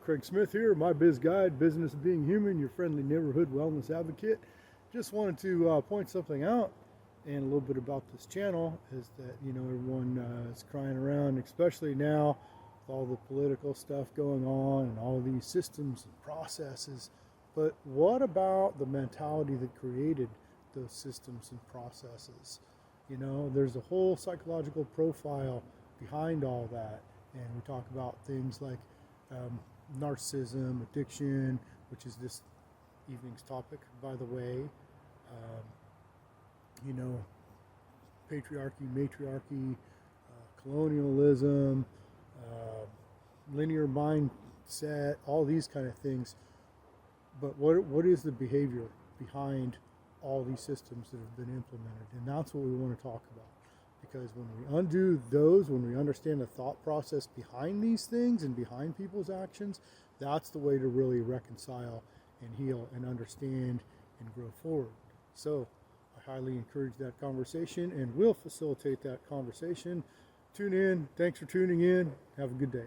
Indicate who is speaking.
Speaker 1: Kraig Smyth here, MyBizGuide, Business of Being Human, your friendly neighborhood wellness advocate. Just wanted to point something out and a little bit about this channel is that, everyone is crying around, especially now with all the political stuff going on and all these systems and processes. But what about the mentality that created those systems and processes? There's a whole psychological profile behind all that. And we talk about things like narcissism, addiction, which is this evening's topic, by the way. Patriarchy, matriarchy, colonialism, linear mindset, all these kind of things. But what is the behavior behind all these systems that have been implemented? And that's what we want to talk about. Because when we undo those, when we understand the thought process behind these things and behind people's actions, that's the way to really reconcile and heal and understand and grow forward. So I highly encourage that conversation and will facilitate that conversation. Tune in. Thanks for tuning in. Have a good day.